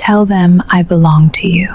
Tell them I belong to you.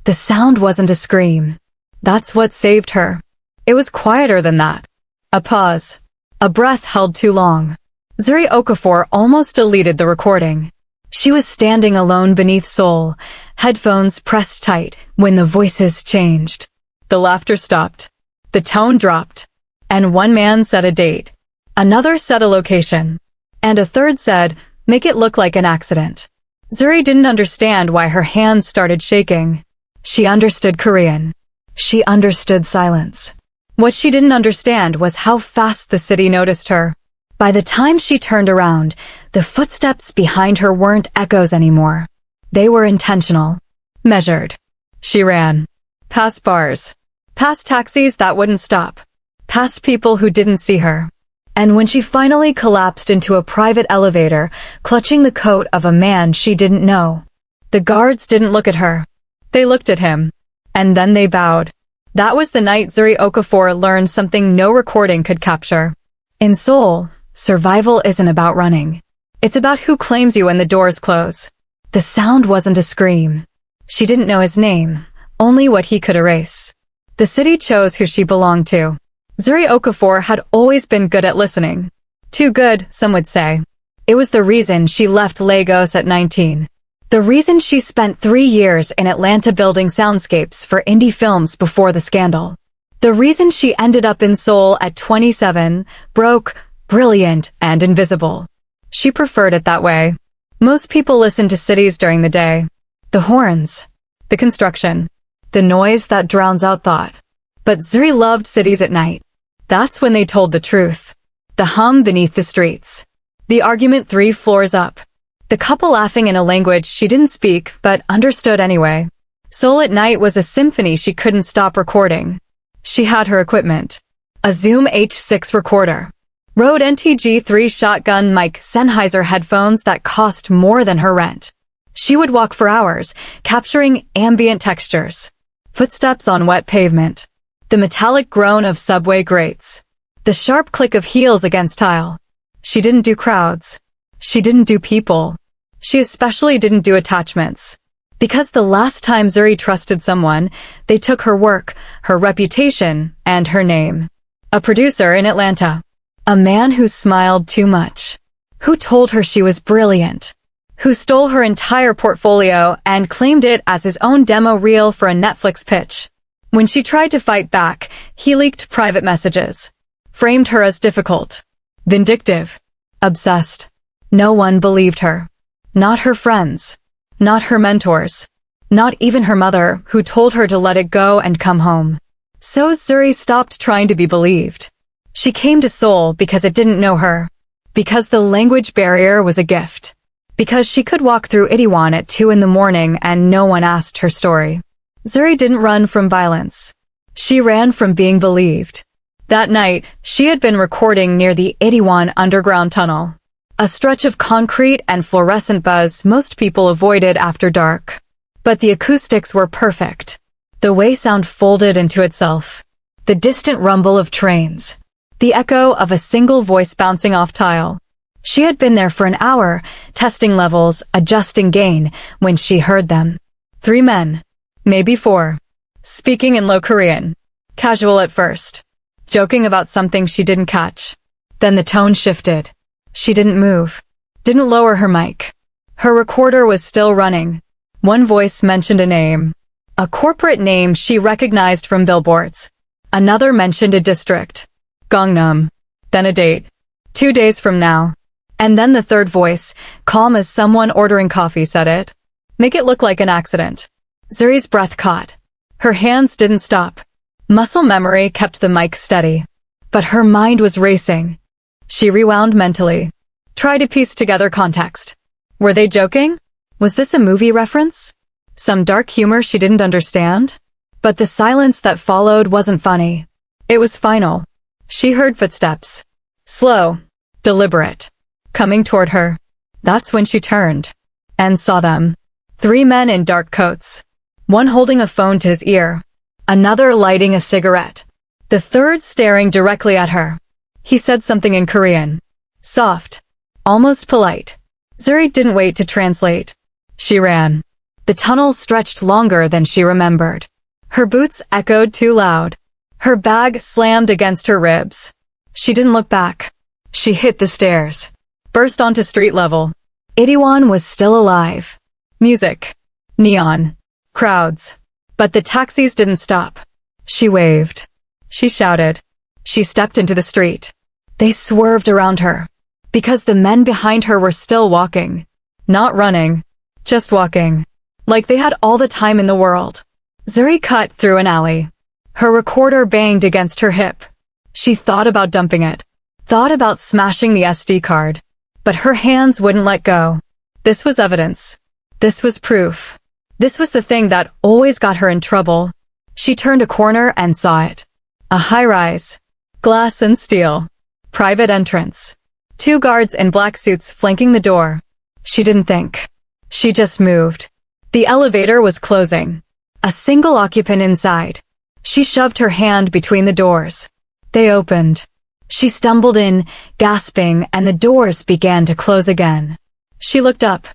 The sound wasn't a scream. That's what saved her. It was quieter than that. A pause. A breath held too long. Zuri Okafor almost deleted the recording. She was standing alone beneath Seoul, headphones pressed tight, when the voices changed. The laughter stopped. The tone dropped. And one man said a date. Another said a location. And a third said, make it look like an accident. Zuri didn't understand why her hands started shaking. She understood Korean. She understood silence. What she didn't understand was how fast the city noticed her. By the time she turned around, the footsteps behind her weren't echoes anymore. They were intentional. Measured. She ran. Past bars. Past taxis that wouldn't stop. Past people who didn't see her. And when she finally collapsed into a private elevator, clutching the coat of a man she didn't know, the guards didn't look at her. They looked at him. And then they bowed. That was the night Zuri Okafor learned something no recording could capture. In Seoul, survival isn't about running. It's about who claims you when the doors close. The sound wasn't a scream. She didn't know his name, only what he could erase. The city chose who she belonged to. Zuri Okafor had always been good at listening. Too good, some would say. It was the reason she left Lagos at 19. The reason she spent 3 years in Atlanta building soundscapes for indie films before the scandal. The reason she ended up in Seoul at 27, broke, brilliant, and invisible. She preferred it that way. Most people listen to cities during the day. The horns. The construction. The noise that drowns out thought. But Zuri loved cities at night. That's when they told the truth. The hum beneath the streets. The argument 3 floors up. The couple laughing in a language she didn't speak but understood anyway. Seoul at night was a symphony she couldn't stop recording. She had her equipment. A Zoom H6 recorder. Rode NTG3 shotgun mic Sennheiser headphones that cost more than her rent. She would walk for hours, capturing ambient textures. Footsteps on wet pavement. The metallic groan of subway grates. The sharp click of heels against tile. She didn't do crowds. She didn't do people. She especially didn't do attachments. Because the last time Zuri trusted someone, they took her work, her reputation, and her name. A producer in Atlanta. A man who smiled too much. Who told her she was brilliant. Who stole her entire portfolio and claimed it as his own demo reel for a Netflix pitch. When she tried to fight back, he leaked private messages. Framed her as difficult. Vindictive. Obsessed. No one believed her. Not her friends. Not her mentors. Not even her mother, who told her to let it go and come home. So Zuri stopped trying to be believed. She came to Seoul because it didn't know her. Because the language barrier was a gift. Because she could walk through Itaewon at 2 in the morning and no one asked her story. Zuri didn't run from violence. She ran from being believed. That night, she had been recording near the Itaewon underground tunnel. A stretch of concrete and fluorescent buzz most people avoided after dark. But the acoustics were perfect. The way sound folded into itself. The distant rumble of trains. The echo of a single voice bouncing off tile. She had been there for an hour, testing levels, adjusting gain, when she heard them. 3 men. Maybe 4. Speaking in low Korean. Casual at first. Joking about something she didn't catch. Then the tone shifted. She didn't move. Didn't lower her mic. Her recorder was still running. One voice mentioned a name. A corporate name she recognized from billboards. Another mentioned a district. Gangnam. Then a date. 2 days from now. And then the third voice, calm as someone ordering coffee, said it. Make it look like an accident. Zuri's breath caught. Her hands didn't stop. Muscle memory kept the mic steady. But her mind was racing. She rewound mentally. Tried to piece together context. Were they joking? Was this a movie reference? Some dark humor she didn't understand? But the silence that followed wasn't funny. It was final. She heard footsteps. Slow. Deliberate. Coming toward her. That's when she turned. And saw them. 3 men in dark coats. One holding a phone to his ear. Another lighting a cigarette. The third staring directly at her. He said something in Korean. Soft. Almost polite. Zuri didn't wait to translate. She ran. The tunnel stretched longer than she remembered. Her boots echoed too loud. Her bag slammed against her ribs. She didn't look back. She hit the stairs. Burst onto street level. Itaewon was still alive. Music. Neon. Crowds. But the taxis didn't stop. She waved. She shouted. She stepped into the street. They swerved around her. Because the men behind her were still walking. Not running. Just walking. Like they had all the time in the world. Zuri cut through an alley. Her recorder banged against her hip. She thought about dumping it. Thought about smashing the SD card. But her hands wouldn't let go. This was evidence. This was proof. This was the thing that always got her in trouble. She turned a corner and saw it. A high-rise. Glass and steel. Private entrance. 2 guards in black suits flanking the door. She didn't think. She just moved. The elevator was closing. A single occupant inside. She shoved her hand between the doors. They opened. She stumbled in, gasping, and the doors began to close again. She looked up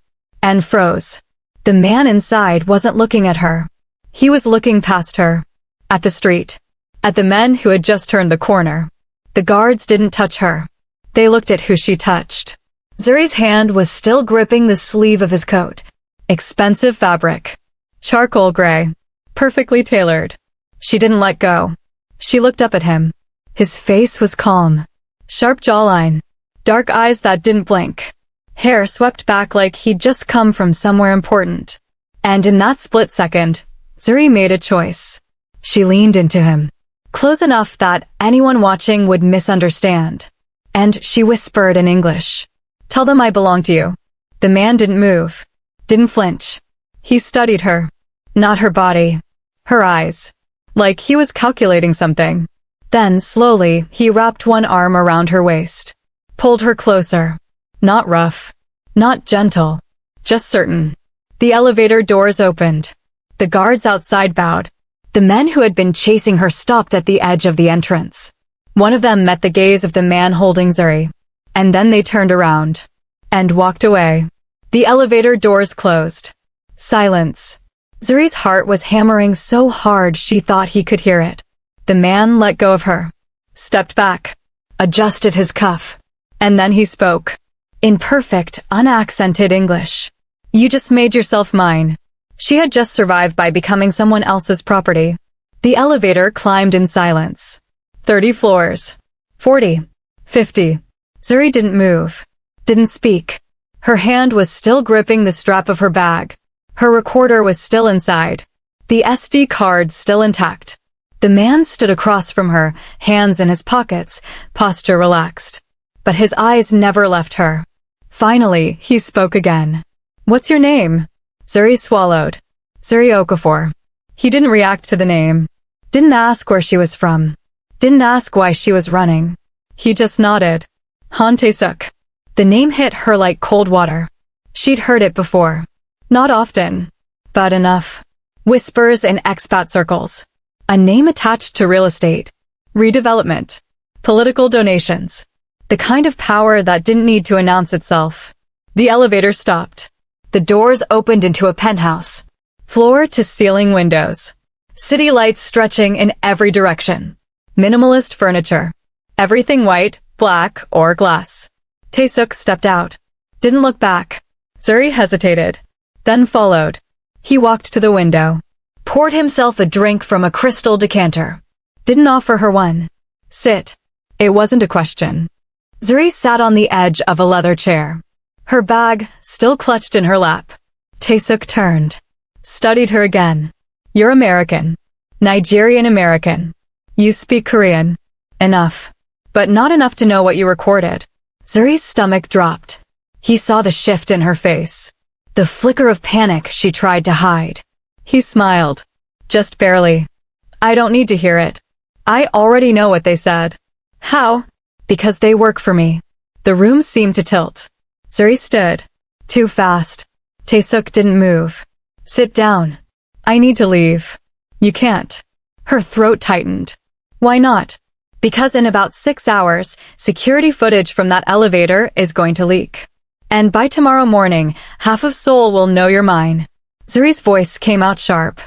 and froze. The man inside wasn't looking at her. He was looking past her. At the street. At the men who had just turned the corner. The guards didn't touch her. They looked at who she touched. Zuri's hand was still gripping the sleeve of his coat. Expensive fabric. Charcoal gray. Perfectly tailored. She didn't let go. She looked up at him. His face was calm. Sharp jawline. Dark eyes that didn't blink. Hair swept back like he'd just come from somewhere important. And in that split second, Zuri made a choice. She leaned into him. Close enough that anyone watching would misunderstand. And she whispered in English. Tell them I belong to you. The man didn't move. Didn't flinch. He studied her. Not her body. Her eyes. Like he was calculating something. Then, slowly, he wrapped one arm around her waist. Pulled her closer. Not rough. Not gentle. Just certain. The elevator doors opened. The guards outside bowed. The men who had been chasing her stopped at the edge of the entrance. One of them met the gaze of the man holding Zuri. And then they turned around. And walked away. The elevator doors closed. Silence. Zuri's heart was hammering so hard she thought he could hear it. The man let go of her. Stepped back. Adjusted his cuff. And then he spoke. In perfect, unaccented English. You just made yourself mine. She had just survived by becoming someone else's property. The elevator climbed in silence. 30 floors. 40. 50. Zuri didn't move. Didn't speak. Her hand was still gripping the strap of her bag. Her recorder was still inside. The SD card still intact. The man stood across from her, hands in his pockets, posture relaxed. But his eyes never left her. Finally, he spoke again. What's your name? Zuri swallowed. Zuri Okafor. He didn't react to the name. Didn't ask where she was from. Didn't ask why she was running. He just nodded. Han Tae-suk. The name hit her like cold water. She'd heard it before. Not often. But enough. Whispers in expat circles. A name attached to real estate. Redevelopment. Political donations. The kind of power that didn't need to announce itself. The elevator stopped. The doors opened into a penthouse. Floor-to-ceiling windows. City lights stretching in every direction. Minimalist furniture. Everything white, black, or glass. Tae-suk stepped out. Didn't look back. Zuri hesitated. Then followed. He walked to the window. Poured himself a drink from a crystal decanter. Didn't offer her one. Sit. It wasn't a question. Zuri sat on the edge of a leather chair. Her bag still clutched in her lap. Tae-suk turned. Studied her again. You're American. Nigerian American. You speak Korean. Enough. But not enough to know what you recorded. Zuri's stomach dropped. He saw the shift in her face. The flicker of panic she tried to hide. He smiled. Just barely. I don't need to hear it. I already know what they said. How? Because they work for me. The room seemed to tilt. Zuri stood. Too fast. Tae-suk didn't move. Sit down. I need to leave. You can't. Her throat tightened. Why not? Because in about 6 hours, security footage from that elevator is going to leak. And by tomorrow morning, half of Seoul will know you're mine. Zuri's voice came out sharp.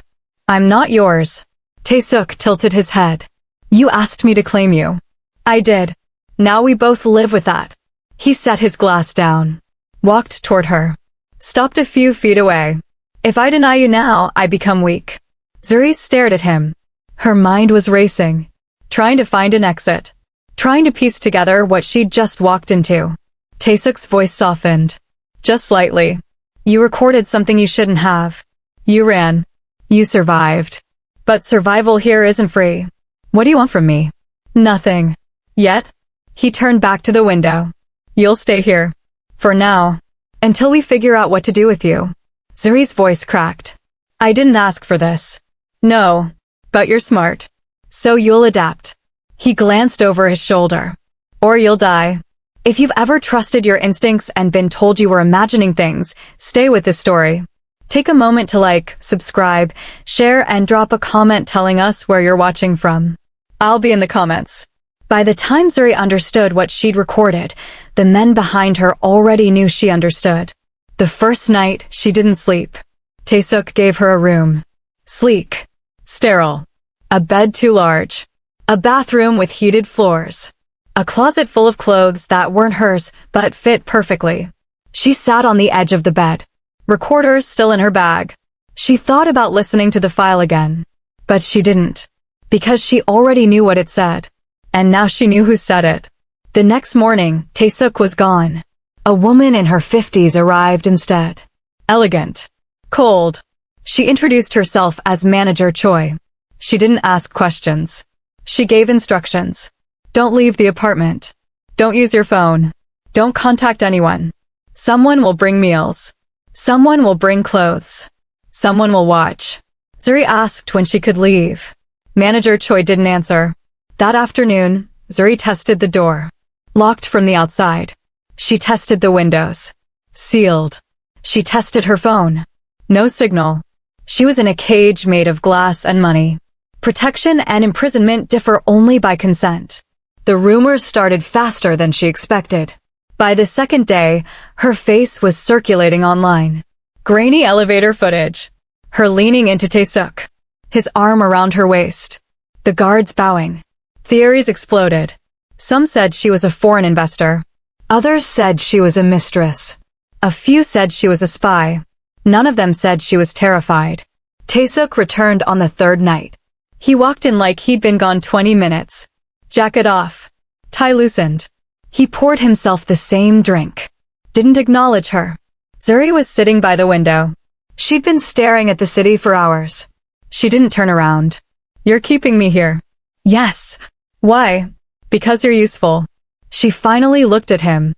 I'm not yours. Tae-suk tilted his head. You asked me to claim you. I did. Now we both live with that. He set his glass down. Walked toward her. Stopped a few feet away. If I deny you now, I become weak. Zuri stared at him. Her mind was racing. Trying to find an exit. Trying to piece together what she'd just walked into. Tae-suk's voice softened. Just slightly. You recorded something you shouldn't have. You ran. You survived. But survival here isn't free. What do you want from me? Nothing. Yet? He turned back to the window. You'll stay here. For now. Until we figure out what to do with you. Zuri's voice cracked. I didn't ask for this. No. But you're smart. So you'll adapt. He glanced over his shoulder. Or you'll die. If you've ever trusted your instincts and been told you were imagining things, stay with this story. Take a moment to like, subscribe, share, and drop a comment telling us where you're watching from. I'll be in the comments. By the time Zuri understood what she'd recorded, the men behind her already knew she understood. The first night, she didn't sleep. Tae-suk gave her a room. Sleek. Sterile. A bed too large. A bathroom with heated floors. A closet full of clothes that weren't hers, but fit perfectly. She sat on the edge of the bed. Recorders still in her bag. She thought about listening to the file again. But she didn't. Because she already knew what it said. And now she knew who said it. The next morning, Tae-suk was gone. A woman in her 50s arrived instead. Elegant. Cold. She introduced herself as Manager Choi. She didn't ask questions. She gave instructions. Don't leave the apartment. Don't use your phone. Don't contact anyone. Someone will bring meals. Someone will bring clothes. Someone will watch. Zuri asked when she could leave. Manager Choi didn't answer. That afternoon, Zuri tested the door. Locked from the outside. She tested the windows. Sealed. She tested her phone. No signal. She was in a cage made of glass and money. Protection and imprisonment differ only by consent. The rumors started faster than she expected. By the second day, her face was circulating online. Grainy elevator footage. Her leaning into Tae-suk. His arm around her waist. The guards bowing. Theories exploded. Some said she was a foreign investor. Others said she was a mistress. A few said she was a spy. None of them said she was terrified. Tae-suk returned on the third night. He walked in like he'd been gone 20 minutes. Jacket off. Tie loosened. He poured himself the same drink. Didn't acknowledge her. Zuri was sitting by the window. She'd been staring at the city for hours. She didn't turn around. You're keeping me here. Yes. Why? Because you're useful. She finally looked at him.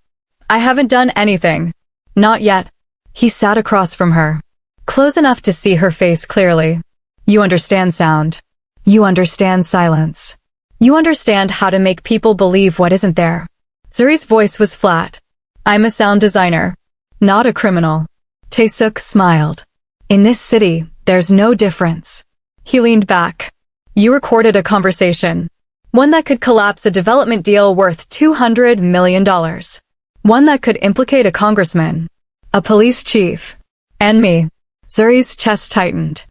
I haven't done anything. Not yet. He sat across from her. Close enough to see her face clearly. You understand sound. You understand silence. You understand how to make people believe what isn't there. Zuri's voice was flat. I'm a sound designer. Not a criminal. Tae-suk smiled. In this city, there's no difference. He leaned back. You recorded a conversation. One that could collapse a development deal worth $200 million. One that could implicate a congressman. A police chief. And me. Zuri's chest tightened.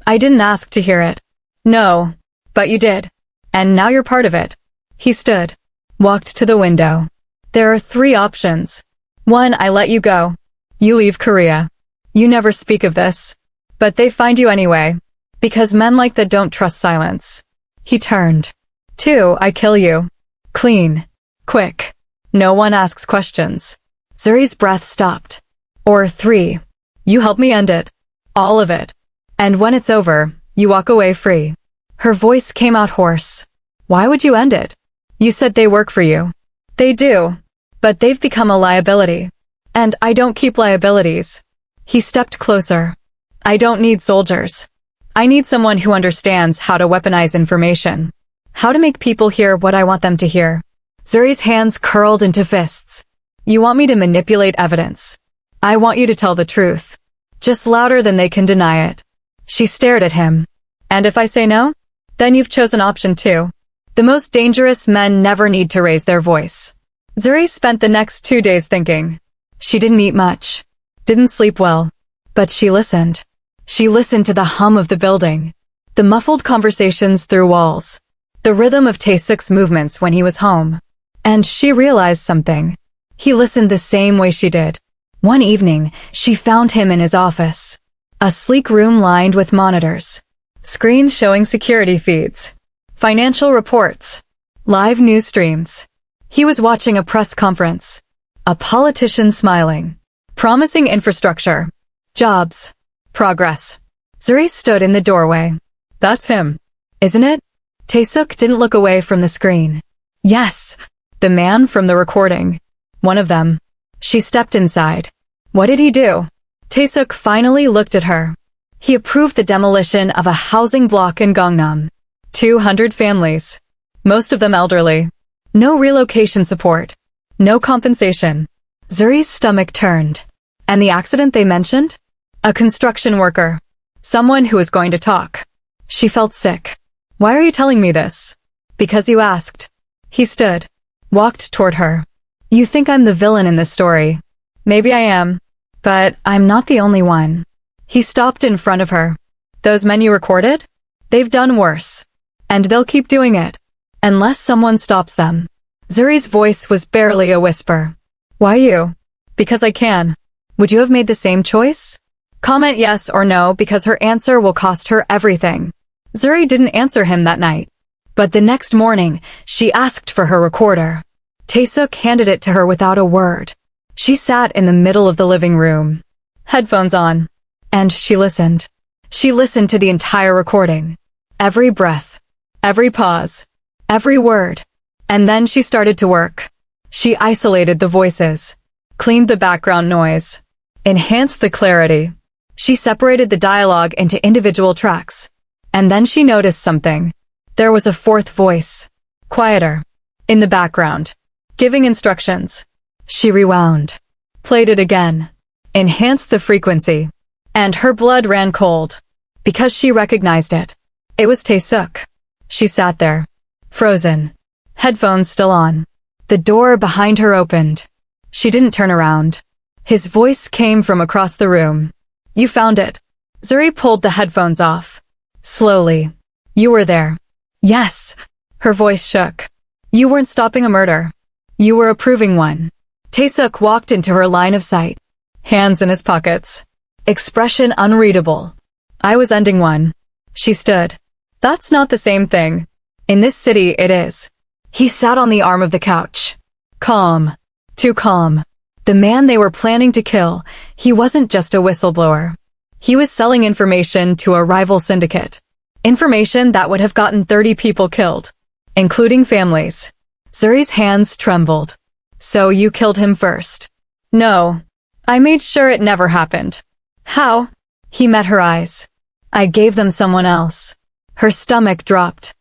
I didn't ask to hear it. No. But you did. And now you're part of it. He stood. Walked to the window. There are 3 options. 1, I let you go. You leave Korea. You never speak of this. But they find you anyway. Because men like that don't trust silence. He turned. 2, I kill you. Clean. Quick. No one asks questions. Zuri's breath stopped. Or 3, you help me end it. All of it. And when it's over, you walk away free. Her voice came out hoarse. Why would you end it? You said they work for you. They do. But they've become a liability. And I don't keep liabilities. He stepped closer. I don't need soldiers. I need someone who understands how to weaponize information. How to make people hear what I want them to hear. Zuri's hands curled into fists. You want me to manipulate evidence. I want you to tell the truth. Just louder than they can deny it. She stared at him. And if I say no? Then you've chosen option 2. The most dangerous men never need to raise their voice. Zuri spent the next 2 days thinking. She didn't eat much, didn't sleep well, but she listened. She listened to the hum of the building, the muffled conversations through walls, the rhythm of Tae-suk's movements when he was home. And she realized something. He listened the same way she did. One evening, she found him in his office. A sleek room lined with monitors, screens showing security feeds, financial reports, live news streams. He was watching a press conference. A politician smiling, promising infrastructure, jobs, progress. Zuri stood in the doorway. That's him, isn't it? Tae-suk didn't look away from the screen. Yes, the man from the recording. One of them. She stepped inside. What did he do? Tae-suk finally looked at her. He approved the demolition of a housing block in Gangnam. 200 families. Most of them elderly. No relocation support. No compensation. Zuri's stomach turned. And the accident they mentioned? A construction worker. Someone who was going to talk. She felt sick. Why are you telling me this? Because you asked. He stood. Walked toward her. You think I'm the villain in this story. Maybe I am. But I'm not the only one. He stopped in front of her. Those men you recorded? They've done worse. And they'll keep doing it. Unless someone stops them. Zuri's voice was barely a whisper. Why you? Because I can. Would you have made the same choice? Comment yes or no because her answer will cost her everything. Zuri didn't answer him that night. But the next morning, she asked for her recorder. Tae-suk handed it to her without a word. She sat in the middle of the living room. Headphones on. And she listened. She listened to the entire recording. Every breath. Every pause. Every word. And then she started to work. She isolated the voices. Cleaned the background noise. Enhanced the clarity. She separated the dialogue into individual tracks. And then she noticed something. There was a fourth voice. Quieter. In the background. Giving instructions. She rewound. Played it again. Enhanced the frequency. And her blood ran cold. Because she recognized it. It was Tae-suk. She sat there. Frozen. Headphones still on. The door behind her opened. She didn't turn around. His voice came from across the room. You found it. Zuri pulled the headphones off. Slowly. You were there. Yes. Her voice shook. You weren't stopping a murder. You were approving one. Tae-suk walked into her line of sight. Hands in his pockets. Expression unreadable. I was ending one. She stood. That's not the same thing. In this city, it is. He sat on the arm of the couch. Calm. Too calm. The man they were planning to kill, he wasn't just a whistleblower. He was selling information to a rival syndicate. Information that would have gotten 30 people killed, including families. Zuri's hands trembled. So you killed him first? No. I made sure it never happened. How? He met her eyes. I gave them someone else. Her stomach dropped.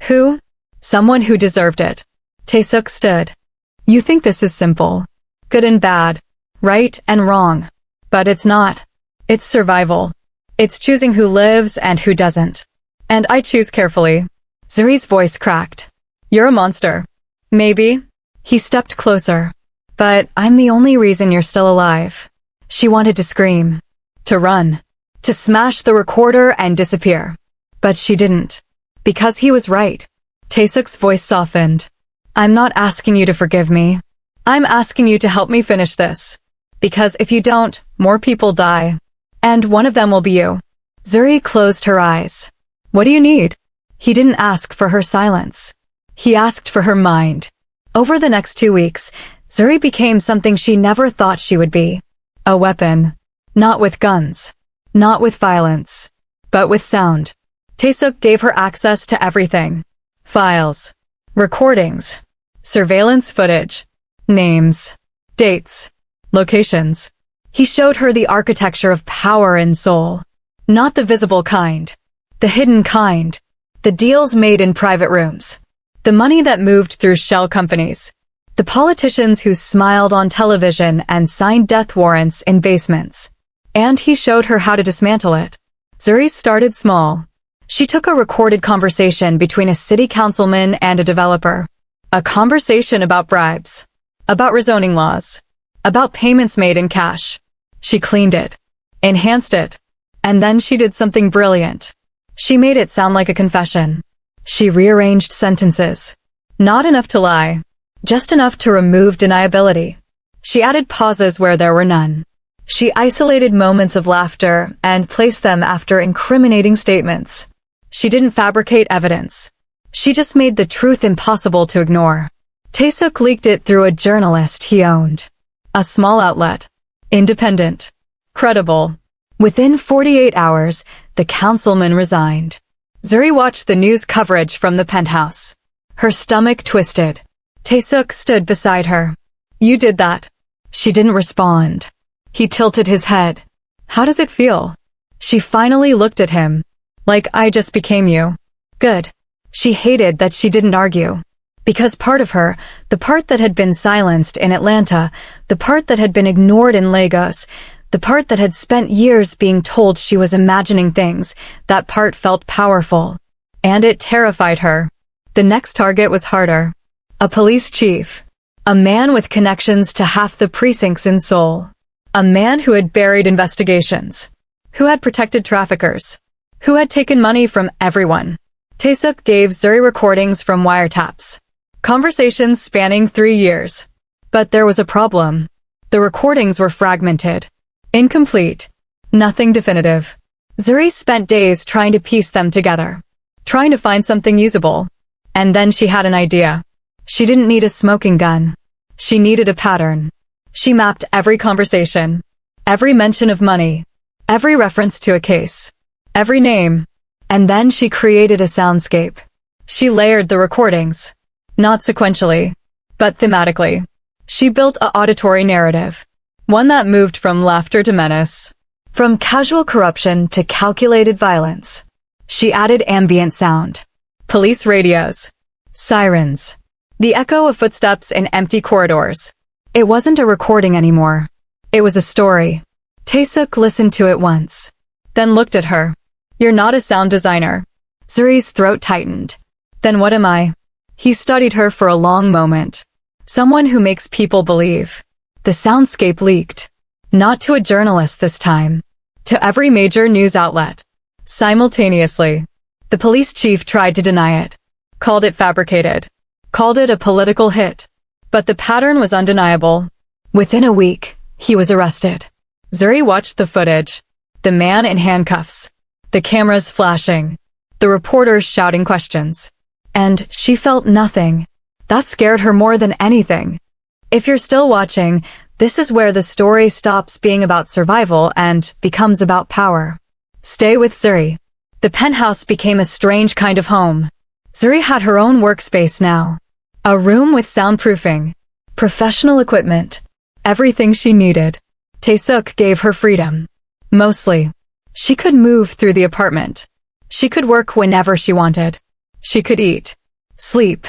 Who? Someone who deserved it. Tae-suk stood. You think this is simple. Good and bad. Right and wrong. But it's not. It's survival. It's choosing who lives and who doesn't. And I choose carefully. Zuri's voice cracked. You're a monster. Maybe. He stepped closer. But I'm the only reason you're still alive. She wanted to scream. To run. To smash the recorder and disappear. But she didn't. Because he was right. Tae-suk's voice softened. I'm not asking you to forgive me. I'm asking you to help me finish this. Because if you don't, more people die. And one of them will be you. Zuri closed her eyes. What do you need? He didn't ask for her silence. He asked for her mind. Over the next 2 weeks, Zuri became something she never thought she would be. A weapon. Not with guns. Not with violence. But with sound. Tae-suk gave her access to everything. Files. Recordings. Surveillance footage. Names. Dates. Locations. He showed her the architecture of power in Seoul. Not the visible kind. The hidden kind. The deals made in private rooms. The money that moved through shell companies. The politicians who smiled on television and signed death warrants in basements. And he showed her how to dismantle it. Zuri started small. She took a recorded conversation between a city councilman and a developer. A conversation about bribes. About rezoning laws. about payments made in cash. She cleaned it, enhanced it, and then she did something brilliant. She made it sound like a confession. She rearranged sentences. Not enough to lie, just enough to remove deniability. She added pauses where there were none. She isolated moments of laughter and placed them after incriminating statements. She didn't fabricate evidence. She just made the truth impossible to ignore. Tae-suk leaked it through a journalist he owned. A small outlet. Independent. Credible. Within 48 hours, the councilman resigned. Zuri watched the news coverage from the penthouse. Her stomach twisted. Tae-suk stood beside her. You did that. She didn't respond. He tilted his head. How does it feel? She finally looked at him. Like I just became you. Good. She hated that she didn't argue. Because part of her, the part that had been silenced in Atlanta, the part that had been ignored in Lagos, the part that had spent years being told she was imagining things, that part felt powerful. And it terrified her. The next target was harder. A police chief. A man with connections to half the precincts in Seoul. A man who had buried investigations. Who had protected traffickers. Who had taken money from everyone. Tae-suk gave Zuri recordings from wiretaps. Conversations spanning 3 years. But there was a problem. The recordings were fragmented. Incomplete. Nothing definitive. Zuri spent days trying to piece them together. Trying to find something usable. And then she had an idea. She didn't need a smoking gun. She needed a pattern. She mapped every conversation. Every mention of money. Every reference to a case. Every name. And then she created a soundscape. She layered the recordings. Not sequentially, but thematically. She built an auditory narrative. One that moved from laughter to menace. From casual corruption to calculated violence. She added ambient sound. Police radios. Sirens. The echo of footsteps in empty corridors. It wasn't a recording anymore. It was a story. Tae-suk listened to it once. Then looked at her. You're not a sound designer. Zuri's throat tightened. Then what am I? He studied her for a long moment. Someone who makes people believe. The soundscape leaked. Not to a journalist this time. To every major news outlet. Simultaneously. The police chief tried to deny it. Called it fabricated. Called it a political hit. But the pattern was undeniable. Within a week, he was arrested. Zuri watched the footage. The man in handcuffs. The cameras flashing. The reporters shouting questions. And she felt nothing. That scared her more than anything. If you're still watching, this is where the story stops being about survival and becomes about power. Stay with Zuri. The penthouse became a strange kind of home. Zuri had her own workspace now. A room with soundproofing. Professional equipment. Everything she needed. Tae-suk gave her freedom. Mostly. She could move through the apartment. She could work whenever she wanted. She could eat. Sleep.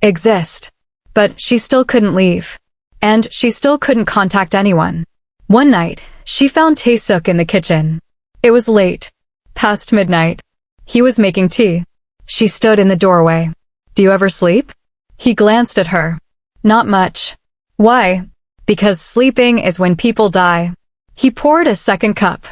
Exist. But she still couldn't leave. And she still couldn't contact anyone. One night, she found Tae-suk in the kitchen. It was late. Past midnight. He was making tea. She stood in the doorway. Do you ever sleep? He glanced at her. Not much. Why? Because sleeping is when people die. He poured a second cup.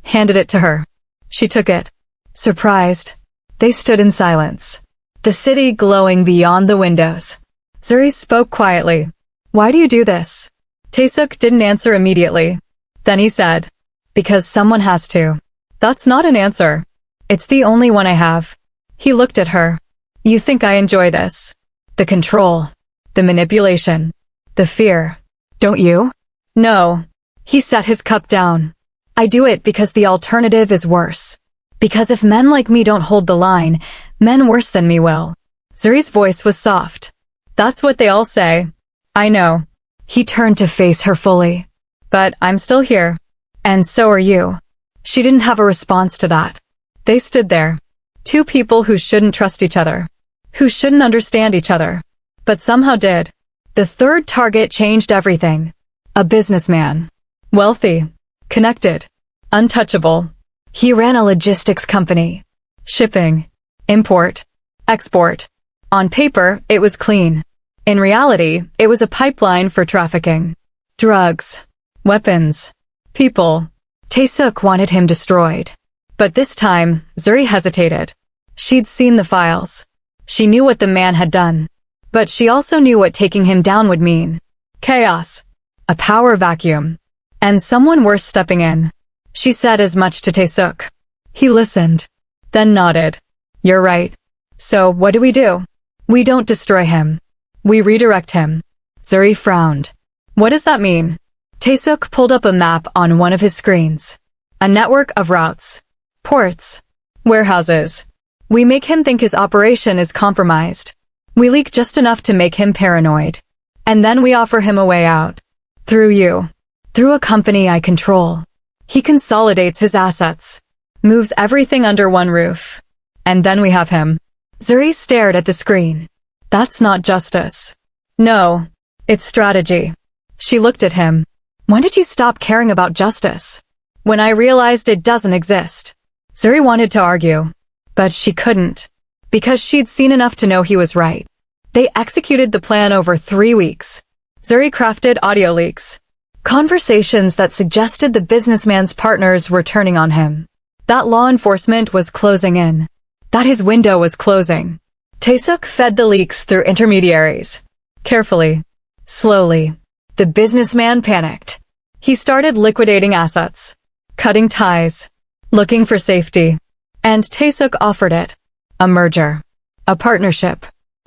Handed it to her. She took it. Surprised. They stood in silence. The city glowing beyond the windows. Zuri spoke quietly. Why do you do this? Tae-suk didn't answer immediately. Then he said, because someone has to. That's not an answer. It's the only one I have. He looked at her. You think I enjoy this? The control. The manipulation. The fear. Don't you? No. He set his cup down. I do it because the alternative is worse. Because if men like me don't hold the line, men worse than me will. Zuri's voice was soft. That's what they all say. I know. He turned to face her fully. But I'm still here. And so are you. She didn't have a response to that. They stood there. Two people who shouldn't trust each other. Who shouldn't understand each other. But somehow did. The third target changed everything. A businessman. Wealthy. Connected. Untouchable. He ran a logistics company. Shipping. Import. Export. On paper, it was clean. In reality, it was a pipeline for trafficking. drugs, weapons, people. Tae-suk wanted him destroyed. But this time, Zuri hesitated. She'd seen the files. She knew what the man had done. But she also knew what taking him down would mean. Chaos. A power vacuum. And someone worse stepping in. She said as much to Tae-suk. He listened. Then nodded. You're right. So, what do? We don't destroy him. We redirect him. Zuri frowned. What does that mean? Tae-suk pulled up a map on one of his screens. A network of routes. Ports. Warehouses. We make him think his operation is compromised. We leak just enough to make him paranoid. And then we offer him a way out. Through you. Through a company I control. He consolidates his assets. Moves everything under one roof. And then we have him. Zuri stared at the screen. That's not justice. No. It's strategy. She looked at him. When did you stop caring about justice? When I realized it doesn't exist. Zuri wanted to argue. But she couldn't. Because she'd seen enough to know he was right. They executed the plan over 3 weeks. Zuri crafted audio leaks. Conversations that suggested the businessman's partners were turning on him. That law enforcement was closing in. That his window was closing. Tae-suk fed the leaks through intermediaries. Carefully. Slowly. The businessman panicked. He started liquidating assets. Cutting ties. Looking for safety. And Tae-suk offered it. A merger. A partnership.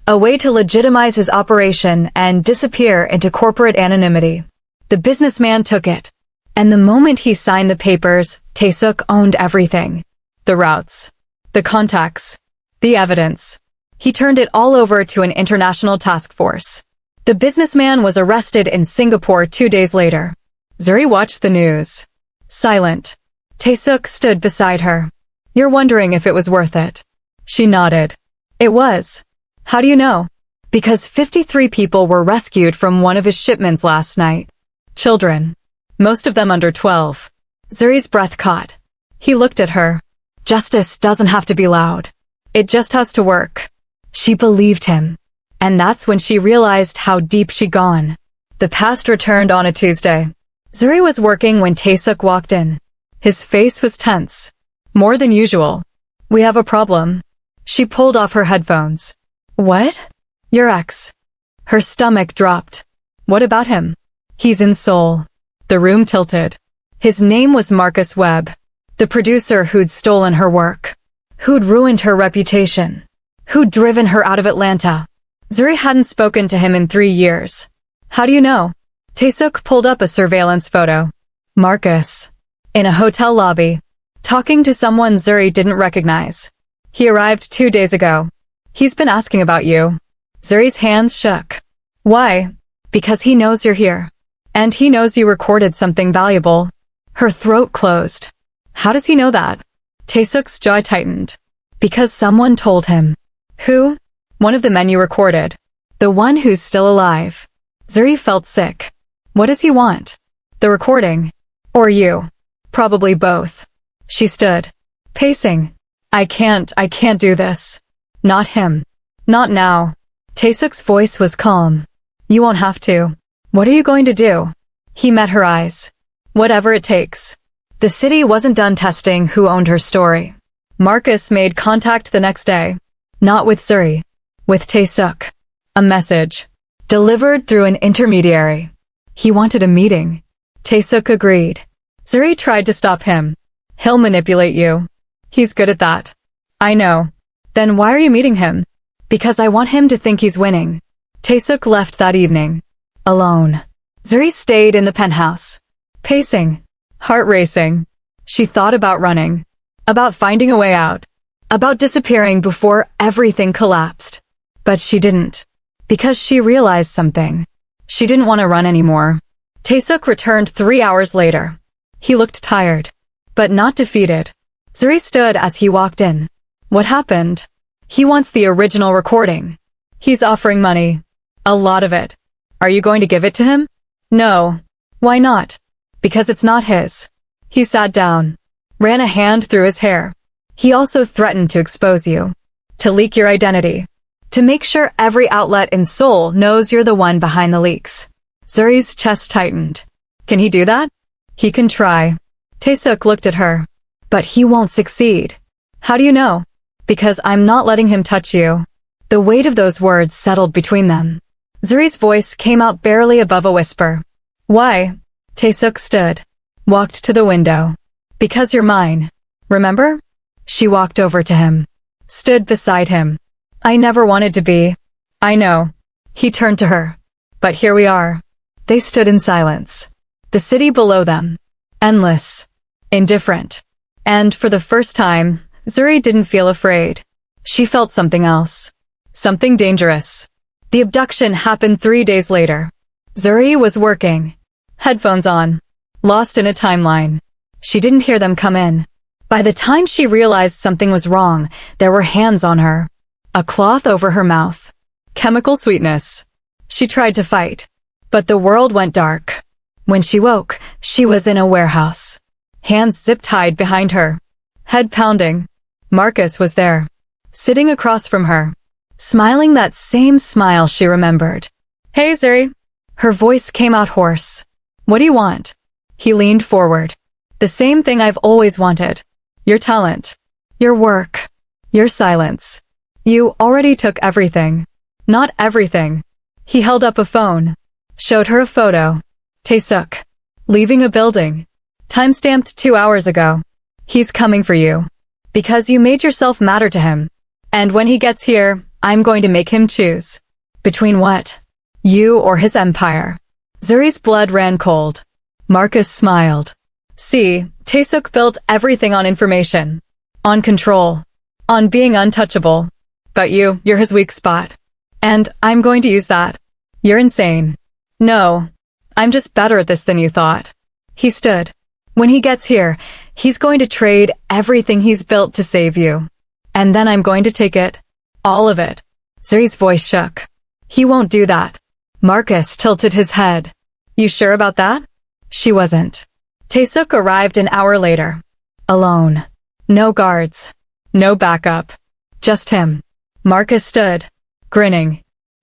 A way to legitimize his operation and disappear into corporate anonymity. The businessman took it. And the moment he signed the papers, Tae-suk owned everything. The routes. The contacts. The evidence. He turned it all over to an international task force. The businessman was arrested in Singapore 2 days later. Zuri watched the news. Silent. Tae-suk stood beside her. You're wondering if it was worth it. She nodded. It was. How do you know? Because 53 people were rescued from one of his shipments last night. Children. Most of them under 12. Zuri's breath caught. He looked at her. Justice doesn't have to be loud. It just has to work. She believed him. And that's when she realized how deep she'd gone. The past returned on a Tuesday. Zuri was working when Tae-suk walked in. His face was tense. More than usual. We have a problem. She pulled off her headphones. What? Your ex. Her stomach dropped. What about him? He's in Seoul. The room tilted. His name was Marcus Webb. The producer who'd stolen her work. Who'd ruined her reputation. Who'd driven her out of Atlanta. Zuri hadn't spoken to him in 3 years. How do you know? Tae-suk pulled up a surveillance photo. Marcus. In a hotel lobby. Talking to someone Zuri didn't recognize. He arrived 2 days ago. He's been asking about you. Zuri's hands shook. Why? Because he knows you're here. And he knows you recorded something valuable. Her throat closed. How does he know that? Tae-suk's jaw tightened. Because someone told him. Who? One of the men you recorded. The one who's still alive. Zuri felt sick. What does he want? The recording. Or you. Probably both. She stood. Pacing. I can't do this. Not him. Not now. Tae-suk's voice was calm. You won't have to. What are you going to do? He met her eyes. Whatever it takes. The city wasn't done testing who owned her story. Marcus made contact the next day. Not with Zuri. With Tae-suk. A message. Delivered through an intermediary. He wanted a meeting. Tae-suk agreed. Zuri tried to stop him. He'll manipulate you. He's good at that. I know. Then why are you meeting him? Because I want him to think he's winning. Tae-suk left that evening. Alone. Zuri stayed in the penthouse. Pacing. Heart racing. She thought about running. About finding a way out. About disappearing before everything collapsed. But she didn't. Because she realized something. She didn't want to run anymore. Tae-suk returned 3 hours later. He looked tired. But not defeated. Zuri stood as he walked in. What happened? He wants the original recording. He's offering money. A lot of it. Are you going to give it to him? No. Why not? Because it's not his. He sat down. Ran a hand through his hair. He also threatened to expose you. To leak your identity. To make sure every outlet in Seoul knows you're the one behind the leaks. Zuri's chest tightened. Can he do that? He can try. Taesuk looked at her. But he won't succeed. How do you know? Because I'm not letting him touch you. The weight of those words settled between them. Zuri's voice came out barely above a whisper. Why? Taesuk stood. Walked to the window. Because you're mine. Remember? She walked over to him. Stood beside him. I never wanted to be. I know. He turned to her. But here we are. They stood in silence. The city below them. Endless. Indifferent. And for the first time, Zuri didn't feel afraid. She felt something else. Something dangerous. The abduction happened 3 days later. Zuri was working. Headphones on. Lost in a timeline. She didn't hear them come in. By the time she realized something was wrong, there were hands on her. A cloth over her mouth. Chemical sweetness. She tried to fight. But the world went dark. When she woke, she was in a warehouse. Hands zip-tied behind her. Head pounding. Marcus was there. Sitting across from her. Smiling that same smile she remembered. Hey, Zuri. Her voice came out hoarse. What do you want? He leaned forward. The same thing I've always wanted. Your talent. Your work. Your silence. You already took everything. Not everything. He held up a phone. Showed her a photo. Taesuk. Leaving a building. Time-stamped 2 hours ago. He's coming for you. Because you made yourself matter to him. And when he gets here, I'm going to make him choose. Between what? You or his empire. Zuri's blood ran cold. Marcus smiled. See, Taesuk built everything on information. On control. On being untouchable. But you're his weak spot. And I'm going to use that. You're insane. No. I'm just better at this than you thought. He stood. When he gets here, he's going to trade everything he's built to save you. And then I'm going to take it. All of it. Zuri's voice shook. He won't do that. Marcus tilted his head. You sure about that? She wasn't. Taesuk arrived an hour later. Alone. No guards. No backup. Just him. Marcus stood. Grinning.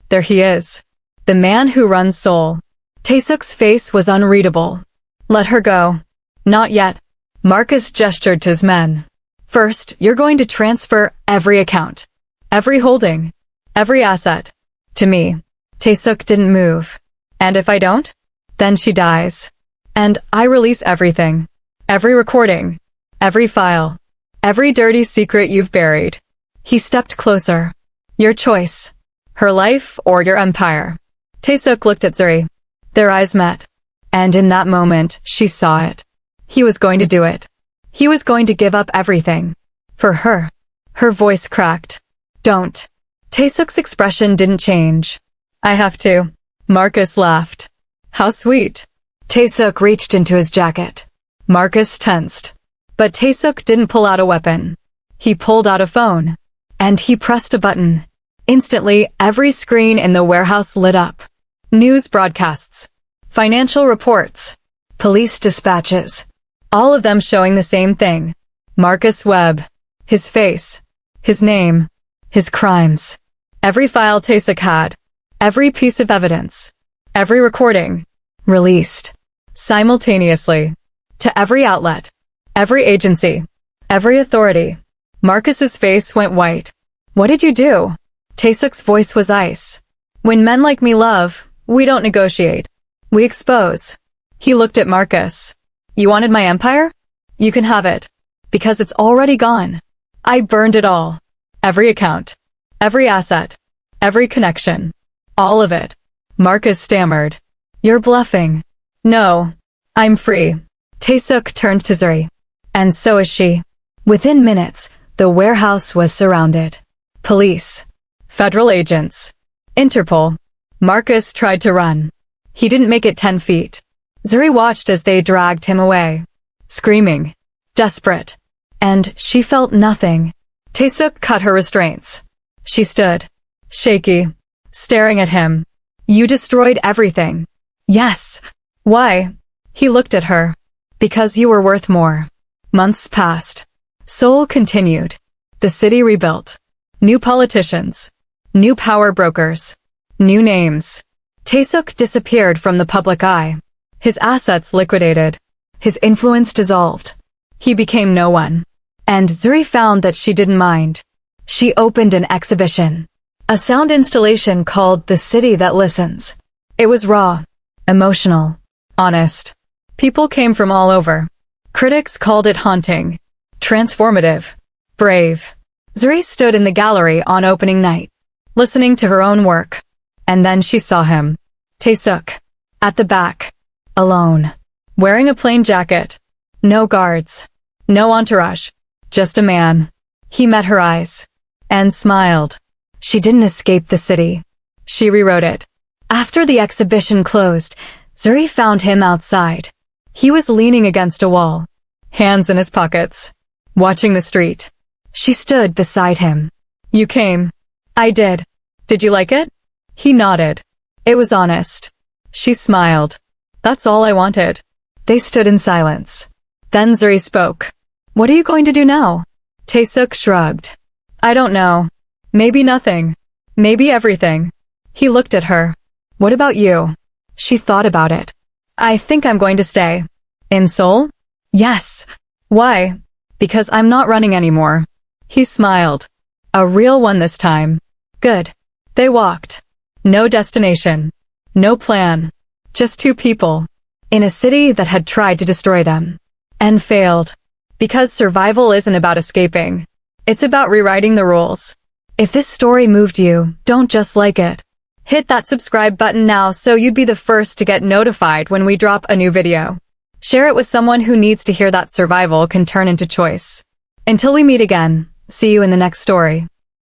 There he is. The man who runs Seoul. Taesuk's face was unreadable. Let her go. Not yet. Marcus gestured to his men. First, you're going to transfer every account. Every holding. Every asset. To me. Taesuk didn't move. And if I don't? Then she dies. And I release everything. Every recording. Every file. Every dirty secret you've buried. He stepped closer. Your choice. Her life or your empire. Taesuk looked at Zuri. Their eyes met. And in that moment, she saw it. He was going to do it. He was going to give up everything. For her. Her voice cracked. Don't. Taesuk's expression didn't change. I have to. Marcus laughed. How sweet. Taesuk reached into his jacket. Marcus tensed. But Taesuk didn't pull out a weapon. He pulled out a phone. And he pressed a button. Instantly, every screen in the warehouse lit up. News broadcasts. Financial reports. Police dispatches. All of them showing the same thing. Marcus Webb. His face. His name. His crimes. Every file Taesuk had. Every piece of evidence. Every recording. Released. Simultaneously. To every outlet. Every agency. Every authority. Marcus's face went white. What did you do? Taesuk's voice was ice. When men like me love, we don't negotiate. We expose. He looked at Marcus. You wanted my empire? You can have it. Because it's already gone. I burned it all. Every account. Every asset. Every connection. All of it. Marcus stammered. You're bluffing. No. I'm free. Taesuk turned to Zuri. And so is she. Within minutes, the warehouse was surrounded. Police. Federal agents. Interpol. Marcus tried to run. He didn't make it 10 feet. Zuri watched as they dragged him away. Screaming. Desperate. And she felt nothing. Taesuk cut her restraints. She stood. Shaky. Staring at him. You destroyed everything. Yes. Why? He looked at her. Because you were worth more. Months passed. Seoul continued. The city rebuilt. New politicians. New power brokers. New names. Taesuk disappeared from the public eye. His assets liquidated. His influence dissolved. He became no one. And Zuri found that she didn't mind. She opened an exhibition. A sound installation called The City That Listens. It was raw, emotional, honest. People came from all over. Critics called it haunting, transformative, brave. Zuri stood in the gallery on opening night, listening to her own work. And then she saw him. Taesuk. At the back. Alone. Wearing a plain jacket. No guards. No entourage. Just a man. He met her eyes. And smiled. She didn't escape the city. She rewrote it. After the exhibition closed, Zuri found him outside. He was leaning against a wall, hands in his pockets, watching the street. She stood beside him. You came. I did. Did you like it? He nodded. It was honest. She smiled. That's all I wanted. They stood in silence. Then Zuri spoke. What are you going to do now? Taesuk shrugged. I don't know. Maybe nothing. Maybe everything. He looked at her. What about you? She thought about it. I think I'm going to stay. In Seoul? Yes. Why? Because I'm not running anymore. He smiled. A real one this time. Good. They walked. No destination. No plan. Just two people. In a city that had tried to destroy them. And failed. Because survival isn't about escaping. It's about rewriting the rules. If this story moved you, don't just like it. Hit that subscribe button now so you'd be the first to get notified when we drop a new video. Share it with someone who needs to hear that survival can turn into choice. Until we meet again, see you in the next story.